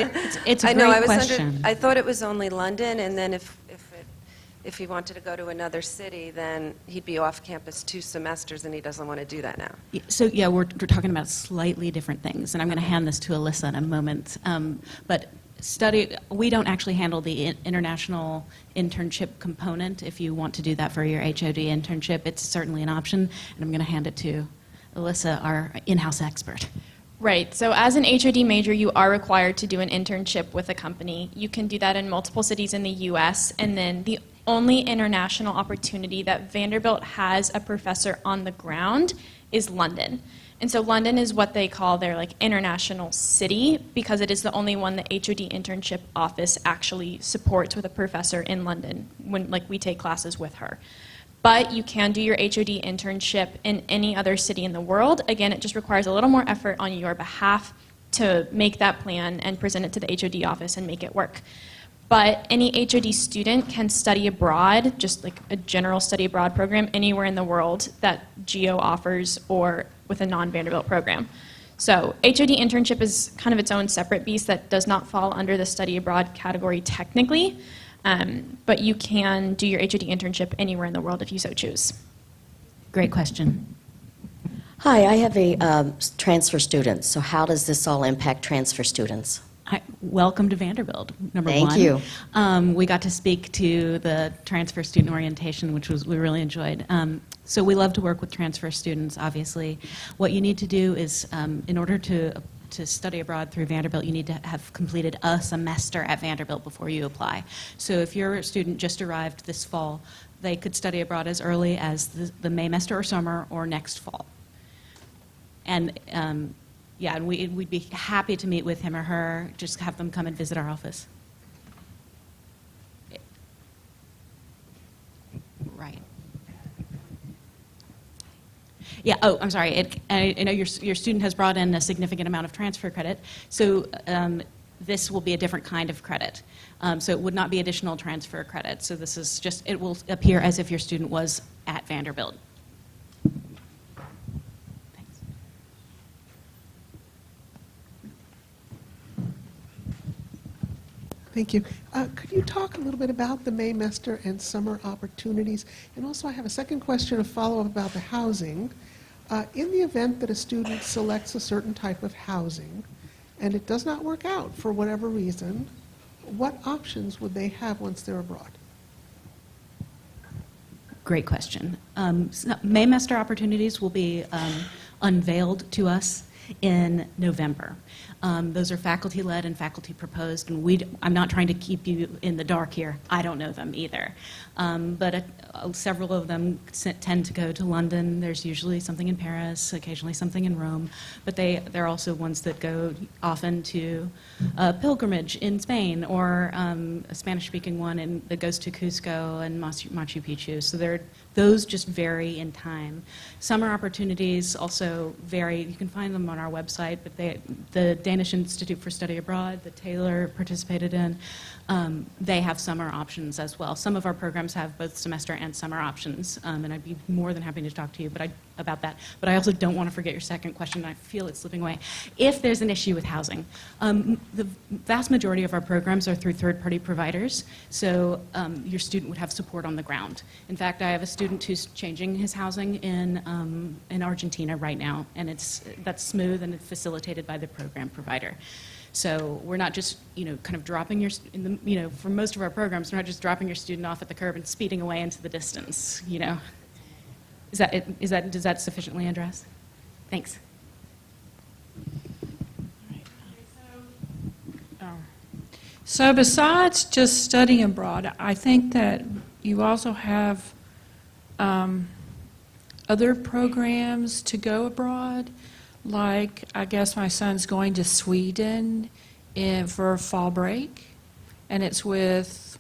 it's a I know, great I was question. I thought it was only London, and then if he wanted to go to another city, then he'd be off campus 2 semesters, and he doesn't want to do that now. So yeah, we're talking about slightly different things, and I'm going to hand this to Alyssa in a moment. But we don't actually handle the international internship component. If you want to do that for your HOD internship, it's certainly an option, and I'm going to hand it to Alyssa, our in-house expert. Right. So as an HOD major, you are required to do an internship with a company. You can do that in multiple cities in the U.S., and then the only international opportunity that Vanderbilt has a professor on the ground is London. And so London is what they call their international city, because it is the only one the HOD internship office actually supports with a professor in London when we take classes with her. But you can do your HOD internship in any other city in the world. Again, it just requires a little more effort on your behalf to make that plan and present it to the HOD office and make it work. But any HOD student can study abroad, just like a general study abroad program, anywhere in the world that GEO offers or with a non-Vanderbilt program. So HOD internship is kind of its own separate beast that does not fall under the study abroad category technically, but you can do your HOD internship anywhere in the world if you so choose. Great question. Hi, I have a transfer student. So how does this all impact transfer students? Welcome to Vanderbilt, number one. Thank you. We got to speak to the transfer student orientation, which we really enjoyed. So we love to work with transfer students, obviously. What you need to do is, in order to study abroad through Vanderbilt, you need to have completed a semester at Vanderbilt before you apply. So if your student just arrived this fall, they could study abroad as early as the Maymester or summer or next fall. And yeah, and we'd be happy to meet with him or her, just have them come and visit our office. Right. Yeah, oh, I'm sorry. I know your student has brought in a significant amount of transfer credit, so this will be a different kind of credit. So it would not be additional transfer credit. So this is just, it will appear as if your student was at Vanderbilt. Thank you. Could you talk a little bit about the Maymester and summer opportunities? And also I have a second question, a follow-up about the housing. In the event that a student selects a certain type of housing and it does not work out for whatever reason, what options would they have once they're abroad? Great question. Maymester opportunities will be unveiled to us in November. Those are faculty-led and faculty-proposed, and I'm not trying to keep you in the dark here. I don't know them either. But several of them tend to go to London. There's usually something in Paris, occasionally something in Rome, but they're also ones that go often to a pilgrimage in Spain, or a Spanish-speaking one that goes to Cusco and Machu Picchu. So those just vary in time. Summer opportunities also vary. You can find them on our website, but the Danish Institute for Study Abroad that Taylor participated in, they have summer options as well. Some of our programs have both semester and summer options, and I'd be more than happy to talk to you about that. But I also don't want to forget your second question, and I feel it's slipping away. If there's an issue with housing, the vast majority of our programs are through third-party providers, so your student would have support on the ground. In fact, I have a student who's changing his housing in Argentina right now, and that's smooth and it's facilitated by the program provider. So we're not just, kind of dropping for most of our programs, we're not just dropping your student off at the curb and speeding away into the distance, Does that sufficiently address? Thanks. So besides just studying abroad, I think that you also have other programs to go abroad. like, I guess my son's going to Sweden for fall break, and it's with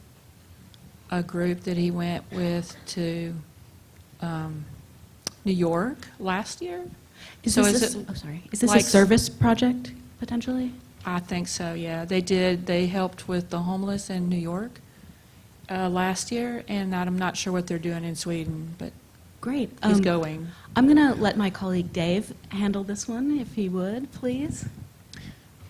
a group that he went with to New York last year. Is So this is a, it oh, sorry. Is this like- a service project, potentially? I think so, yeah. They helped with the homeless in New York last year, and I'm not sure what they're doing in Sweden, but Great. he's going. I'm going to let my colleague Dave handle this one, if he would, please.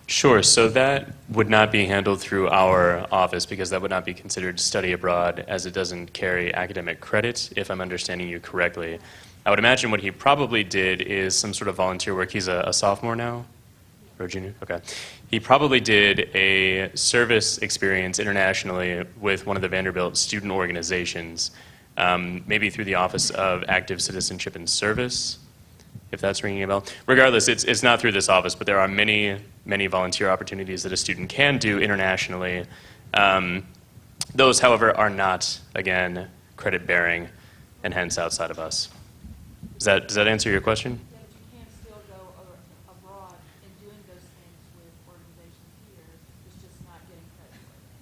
Sure. So that would not be handled through our office because that would not be considered study abroad as it doesn't carry academic credit, if I'm understanding you correctly. I would imagine what he probably did is some sort of volunteer work. He's a sophomore now? Or a junior? Okay. He probably did a service experience internationally with one of the Vanderbilt student organizations, maybe through the Office of Active Citizenship and Service, if that's ringing a bell. Regardless, it's not through this office, but there are many, many volunteer opportunities that a student can do internationally. Those, however, are not, again, credit-bearing and hence outside of us. Does that answer your question?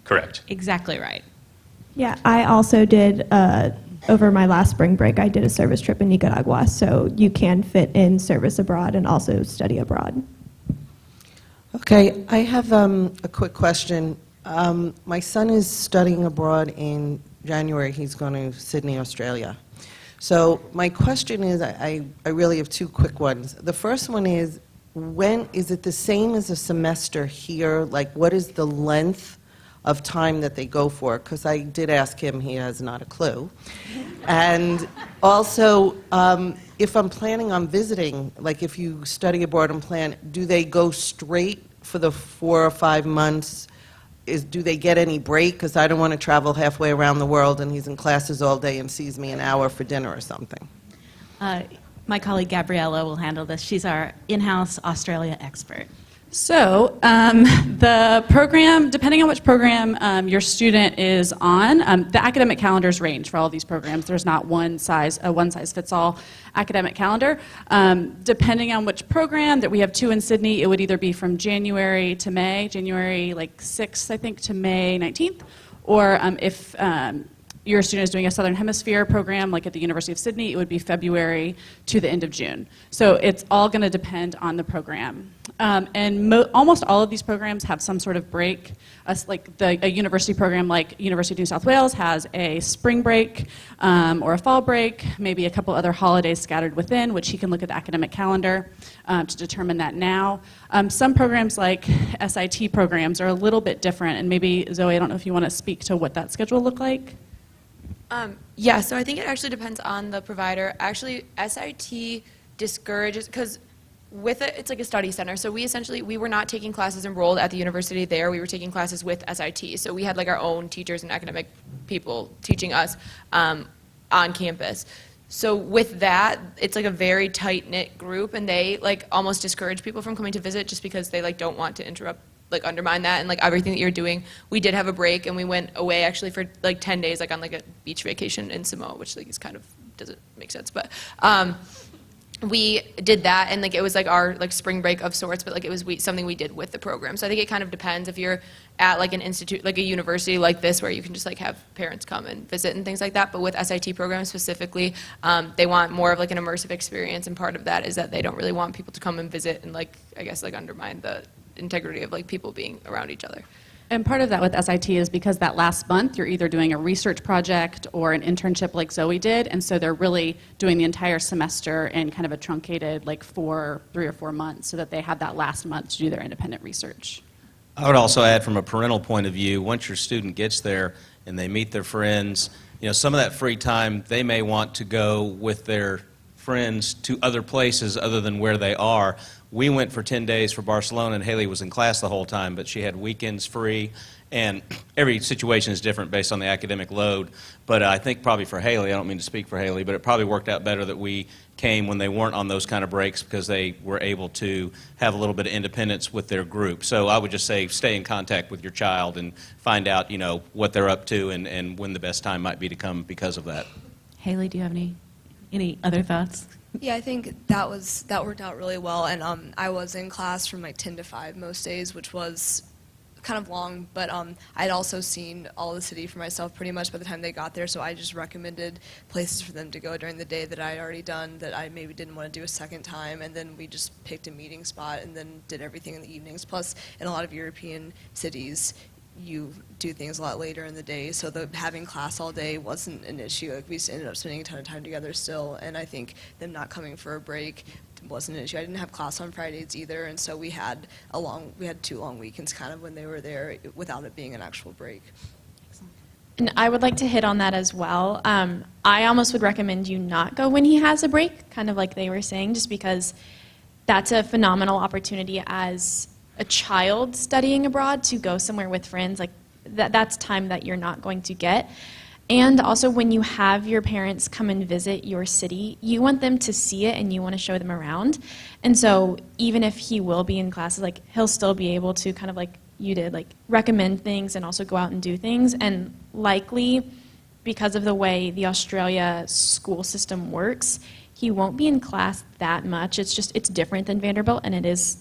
Correct. Exactly right. Yeah, I also did, over my last spring break, I did a service trip in Nicaragua, so you can fit in service abroad and also study abroad. Okay, I have a quick question. My son is studying abroad in January. He's going to Sydney, Australia. So my question is, I really have two quick ones. The first one is, when is it the same as a semester here? Like, what is the length of time that they go for? Because I did ask him, he has not a clue. And also, if I'm planning on visiting, like if you study abroad and plan, do they go straight for the 4 or 5 months? Do they get any break? Because I don't want to travel halfway around the world and he's in classes all day and sees me an hour for dinner or something. My colleague Gabriella will handle this. She's our in-house Australia expert. So the program, depending on which program your student is on, the academic calendars range for all these programs. There's not a one-size-fits-all academic calendar. Depending on which program, that we have 2 in Sydney, it would either be from January to May, January 6th, I think, to May 19th, or if your student is doing a Southern Hemisphere program, like at the University of Sydney, it would be February to the end of June. So it's all going to depend on the program. And almost all of these programs have some sort of break. A university program like University of New South Wales has a spring break or a fall break, maybe a couple other holidays scattered within, which he can look at the academic calendar to determine that now. Some programs like SIT programs are a little bit different, and maybe, Zoe, I don't know if you want to speak to what that schedule looked like. Yeah, so I think it actually depends on the provider. Actually, SIT discourages, because with it, it's like a study center. So we were not taking classes enrolled at the university there. We were taking classes with SIT. So we had like our own teachers and academic people teaching us on campus. So with that, it's like a very tight-knit group, and they like almost discourage people from coming to visit just because they like don't want to interrupt, like undermine that and like everything that you're doing. We did have a break, and we went away actually for like 10 days, like on like a beach vacation in Samoa, which like is kind of doesn't make sense, but we did that, and like it was like our like spring break of sorts, but like it was something we did with the program. So I think it kind of depends if you're at like an institute, like a university like this, where you can just like have parents come and visit and things like that. But with SIT programs specifically, they want more of like an immersive experience, and part of that is that they don't really want people to come and visit and like I guess like undermine the integrity of like people being around each other. And part of that with SIT is because that last month you're either doing a research project or an internship like Zoe did, and so they're really doing the entire semester in kind of a truncated like 3 or 4 months so that they have that last month to do their independent research. I would also add from a parental point of view, once your student gets there and they meet their friends, you know, some of that free time they may want to go with their friends to other places other than where they are. We went for 10 days for Barcelona, and Haley was in class the whole time, but she had weekends free, and every situation is different based on the academic load. But I think probably for Haley, I don't mean to speak for Haley, but it probably worked out better that we came when they weren't on those kind of breaks because they were able to have a little bit of independence with their group. So I would just say stay in contact with your child and find out, you know, what they're up to and when the best time might be to come because of that. Haley, do you have any Any other thoughts? Yeah, I think that worked out really well, and I was in class from like 10 to 5 most days, which was kind of long, but I'd also seen all the city for myself pretty much by the time they got there, so I just recommended places for them to go during the day that I had already done that I maybe didn't want to do a second time, and then we just picked a meeting spot and then did everything in the evenings. Plus, in a lot of European cities, you do things a lot later in the day, so having class all day wasn't an issue. Like, we just ended up spending a ton of time together still, and I think them not coming for a break wasn't an issue. I didn't have class on Fridays either, and so we had 2 long weekends kind of when they were there without it being an actual break. And I would like to hit on that as well. I almost would recommend you not go when he has a break, kind of like they were saying, just because that's a phenomenal opportunity as a child studying abroad to go somewhere with friends. Like that's time that you're not going to get. And also when you have your parents come and visit your city, you want them to see it and you want to show them around. And so even if he will be in classes, like he'll still be able to kind of like you did, like recommend things and also go out and do things. And likely because of the way the Australia school system works, he won't be in class that much. It's different than Vanderbilt, and it is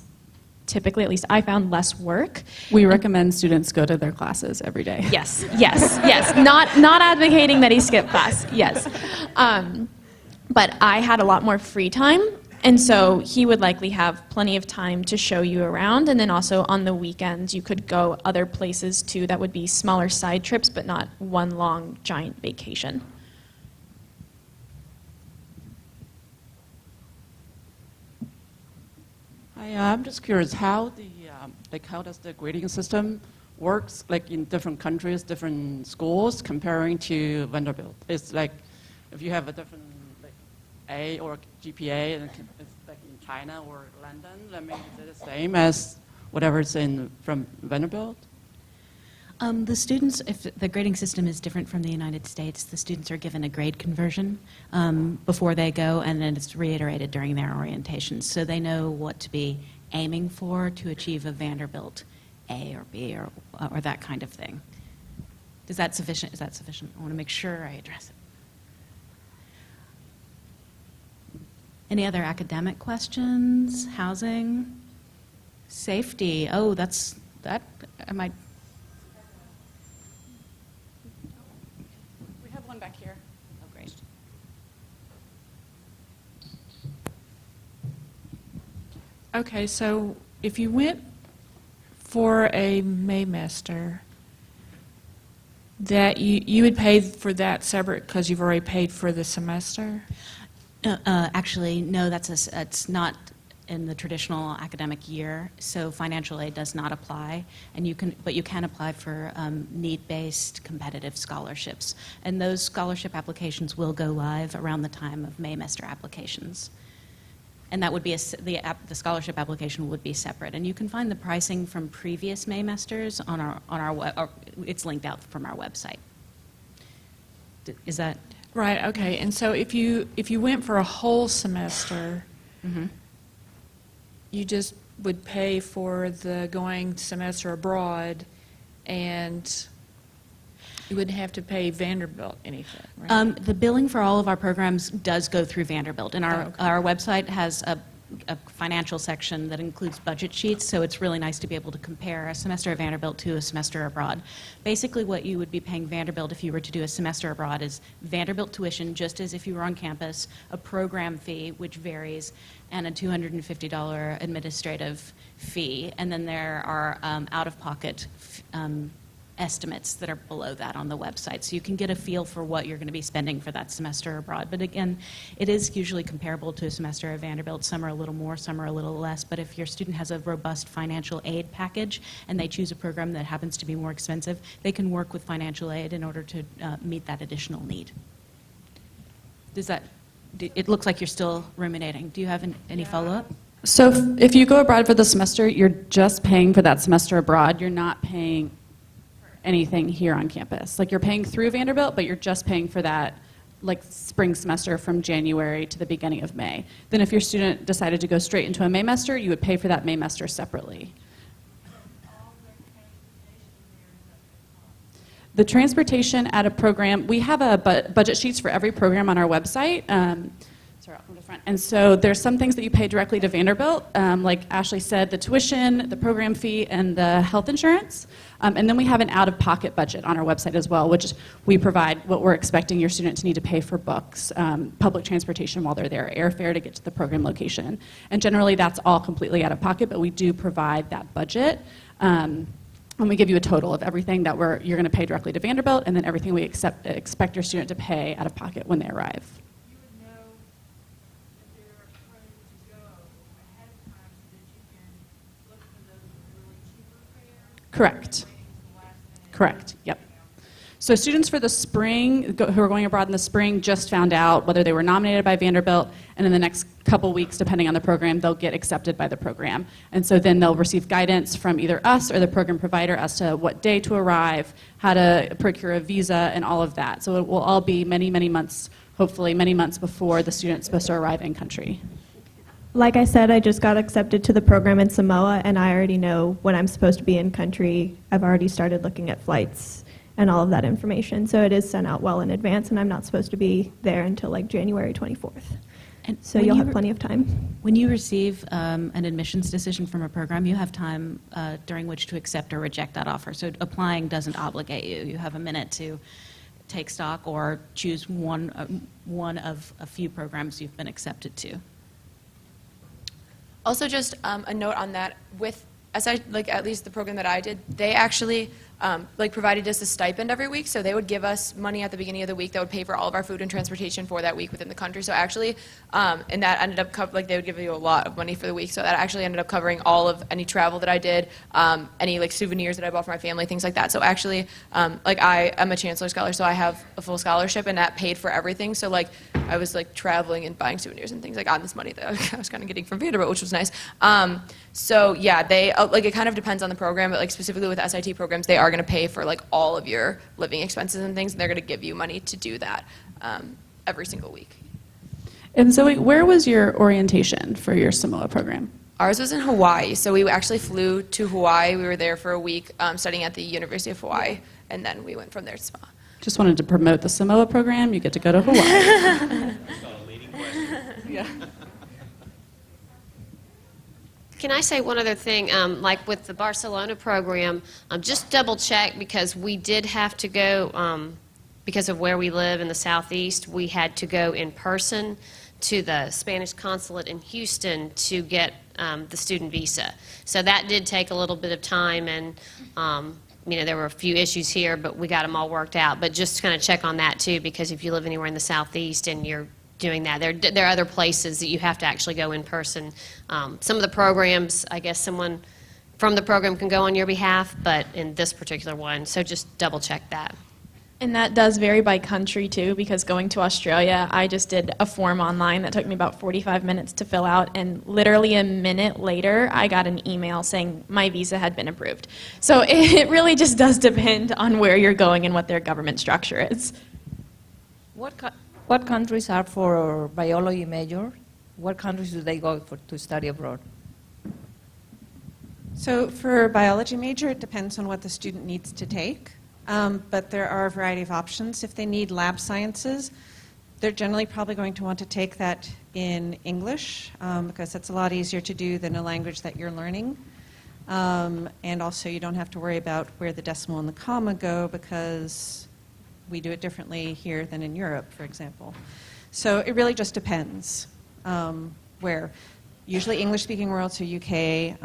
typically, at least I found, less work. We recommend students go to their classes every day. Yes, yes, yes. Not advocating that he skip class, yes. But I had a lot more free time, and so he would likely have plenty of time to show you around, and then also on the weekends you could go other places too that would be smaller side trips, but not one long giant vacation. I'm just curious how how does the grading system works like in different countries, different schools comparing to Vanderbilt? It's like if you have a different like A or GPA, and it's like in China or London, that maybe it's the same as whatever's from Vanderbilt. The students, if the grading system is different from the United States, the students are given a grade conversion before they go, and then it's reiterated during their orientations. So they know what to be aiming for to achieve a Vanderbilt A or B or that kind of thing. Is that sufficient? Is that sufficient? I want to make sure I address it. Any other academic questions? Housing? Safety? Oh, that I might. Back here. Oh, great. Okay, so if you went for a Maymester, that you would pay for that separate because you've already paid for the semester? Actually, no, it's not in the traditional academic year, so financial aid does not apply, but you can apply for need-based competitive scholarships, and those scholarship applications will go live around the time of Maymester applications, and that would be the scholarship application would be separate, and you can find the pricing from previous Maymesters on our it's linked out from our website. Is that right? Okay, and so if you went for a whole semester. Mm-hmm. You just would pay for the going semester abroad, and you wouldn't have to pay Vanderbilt anything, right? The billing for all of our programs does go through Vanderbilt, and our website has a financial section that includes budget sheets, so it's really nice to be able to compare a semester at Vanderbilt to a semester abroad. Basically, what you would be paying Vanderbilt if you were to do a semester abroad is Vanderbilt tuition, just as if you were on campus, a program fee, which varies, and a $250 administrative fee, and then there are out-of-pocket estimates that are below that on the website. So you can get a feel for what you're going to be spending for that semester abroad. But again, it is usually comparable to a semester at Vanderbilt. Some are a little more, some are a little less. But if your student has a robust financial aid package and they choose a program that happens to be more expensive, they can work with financial aid in order to meet that additional need. It looks like you're still ruminating. Do you have any follow-up? So if you go abroad for the semester, you're just paying for that semester abroad. You're not paying anything here on campus. Like, you're paying through Vanderbilt, but you're just paying for that like spring semester from January to the beginning of May. Then if your student decided to go straight into a Maymester, you would pay for that Maymester separately. The transportation at a program, we have a budget sheets for every program on our website. Sorry, out from the front. And so there's some things that you pay directly to Vanderbilt, like Ashley said, the tuition, the program fee, and the health insurance. And then we have an out-of-pocket budget on our website as well, which we provide what we're expecting your student to need to pay for books, public transportation while they're there, airfare to get to the program location. And generally that's all completely out of pocket, but we do provide that budget. And we give you a total of everything that you're going to pay directly to Vanderbilt, and then everything we expect your student to pay out of pocket when they arrive. Correct. Correct, yep. So students for the spring, who are going abroad in the spring, just found out whether they were nominated by Vanderbilt, and in the next couple weeks, depending on the program, they'll get accepted by the program. And so then they'll receive guidance from either us or the program provider as to what day to arrive, how to procure a visa, and all of that. So it will all be many, many months, hopefully many months before the student's supposed to arrive in country. Like I said, I just got accepted to the program in Samoa, and I already know when I'm supposed to be in country. I've already started looking at flights and all of that information. So it is sent out well in advance, and I'm not supposed to be there until like January 24th. And so you'll have plenty of time. When you receive an admissions decision from a program, you have time during which to accept or reject that offer. So applying doesn't obligate you. You have a minute to take stock or choose one of a few programs you've been accepted to. Also, just a note on that, with at least the program that I did, they actually provided us a stipend every week, so they would give us money at the beginning of the week that would pay for all of our food and transportation for that week within the country. So actually, and that ended up they would give you a lot of money for the week. So that actually ended up covering all of any travel that I did, any souvenirs that I bought for my family, things like that. So actually, I am a Chancellor Scholar, so I have a full scholarship, and that paid for everything. So I was traveling and buying souvenirs and things on this money that I was kind of getting from Vanderbilt, which was nice. So yeah, they it kind of depends on the program, but specifically with SIT programs, they are going to pay for all of your living expenses and things, and they're going to give you money to do that every single week. And Zoe, where was your orientation for your Samoa program? Ours was in Hawaii, so we actually flew to Hawaii. We were there for a week studying at the University of Hawaii, and then we went from there to Samoa. Just wanted to promote the Samoa program. You get to go to Hawaii. Yeah. Can I say one other thing? Like with the Barcelona program, just double check, because we did have to go, because of where we live in the southeast, we had to go in person to the Spanish consulate in Houston to get the student visa. So that did take a little bit of time, and there were a few issues here, but we got them all worked out. But just kind of check on that too, because if you live anywhere in the southeast and you're doing that, there are other places that you have to actually go in person. Some of the programs, I guess someone from the program can go on your behalf, but in this particular one, so just double check that. And that does vary by country too, because going to Australia, I just did a form online that took me about 45 minutes to fill out, and literally a minute later, I got an email saying my visa had been approved. So it really just does depend on where you're going and what their government structure is. What countries are for biology major? What countries do they go to study abroad? So for a biology major, it depends on what the student needs to take. But there are a variety of options. If they need lab sciences, they're generally probably going to want to take that in English, because that's a lot easier to do than a language that you're learning. And also you don't have to worry about where the decimal and the comma go, because we do it differently here than in Europe, for example. So it really just depends where. Usually English-speaking world, so UK,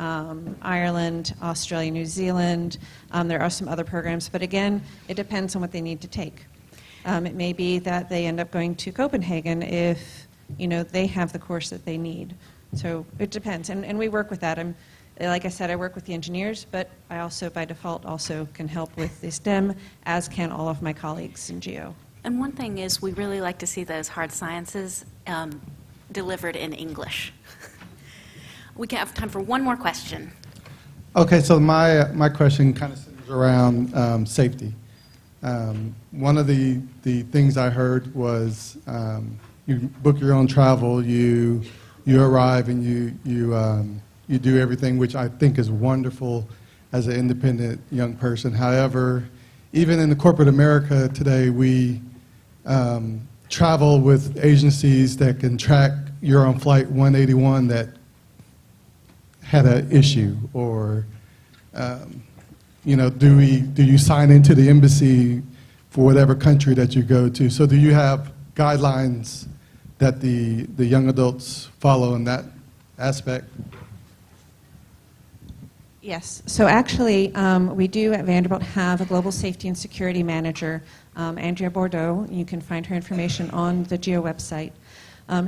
Ireland, Australia, New Zealand. There are some other programs, but again, it depends on what they need to take. It may be that they end up going to Copenhagen if they have the course that they need. So it depends, and we work with that. Like I said, I work with the engineers, but I also, by default, also can help with the STEM, as can all of my colleagues in Geo. And one thing is, we really like to see those hard sciences delivered in English. We can have time for one more question. Okay, so my question kind of centers around safety. One of the things I heard was you book your own travel, you arrive, and you do everything, which I think is wonderful as an independent young person. However, even in the corporate America today, we travel with agencies that can track you're on flight 181 that had an issue, or you know, do you sign into the embassy for whatever country that you go to? So do you have guidelines that the young adults follow in that aspect? Yes. So actually, we do at Vanderbilt have a global safety and security manager, Andrea Bordeaux. You can find her information on the GEO website.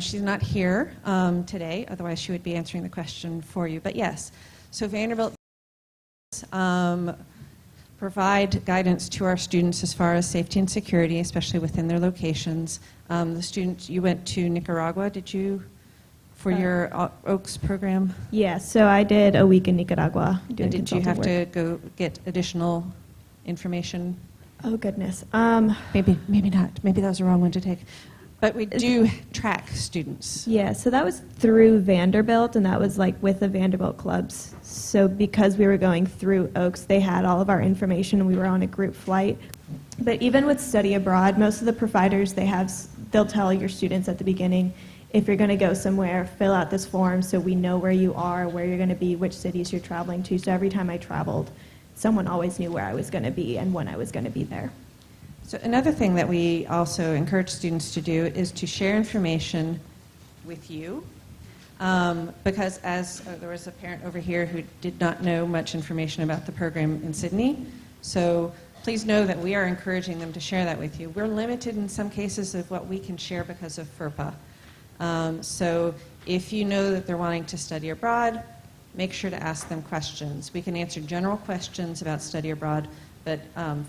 She's not here today, otherwise she would be answering the question for you. But yes, so Vanderbilt provide guidance to our students as far as safety and security, especially within their locations. The student, you went to Nicaragua, did you, for your OAKS program? Yeah, so I did a week in Nicaragua doing Did you consulting have to work. go get additional information? Oh, goodness. Maybe not. Maybe that was the wrong one to take. But we do track students. Yeah, so that was through Vanderbilt, and that was like with the Vanderbilt clubs. So because we were going through OAKS, they had all of our information, and we were on a group flight. But even with study abroad, most of the providers, they'll tell your students at the beginning, if you're going to go somewhere, fill out this form so we know where you are, where you're going to be, which cities you're traveling to. So every time I traveled, someone always knew where I was going to be and when I was going to be there. So another thing that we also encourage students to do is to share information with you. Because as there was a parent over here who did not know much information about the program in Sydney. So please know that we are encouraging them to share that with you. We're limited in some cases of what we can share because of FERPA. So if you know that they're wanting to study abroad, make sure to ask them questions. We can answer general questions about study abroad, but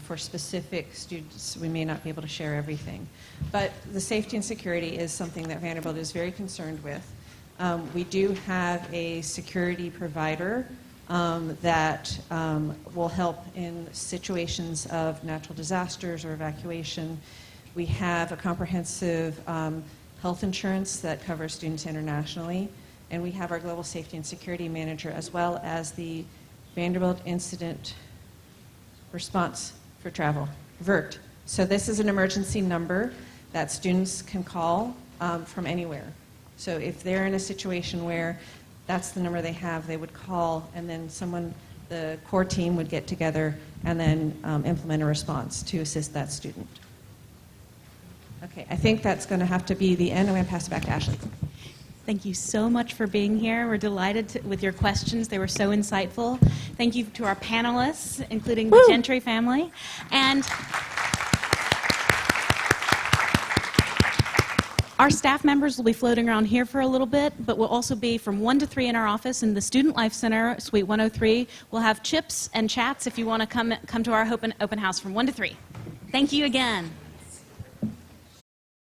for specific students, we may not be able to share everything. But the safety and security is something that Vanderbilt is very concerned with. We do have a security provider that will help in situations of natural disasters or evacuation. We have a comprehensive health insurance that covers students internationally, and we have our global safety and security manager, as well as the Vanderbilt Incident Response for Travel, VERT. So this is an emergency number that students can call from anywhere. So if they're in a situation where that's the number they have, they would call, and then the core team would get together and then implement a response to assist that student. Okay, I think that's going to have to be the end. I'm going to pass it back to Ashley. Thank you so much for being here. We're delighted with your questions. They were so insightful. Thank you to our panelists, including the Gentry family. And our staff members will be floating around here for a little bit, but we'll also be from 1 to 3 in our office in the Student Life Center, Suite 103. We'll have chips and chats if you want to come to our open house from 1 to 3. Thank you again.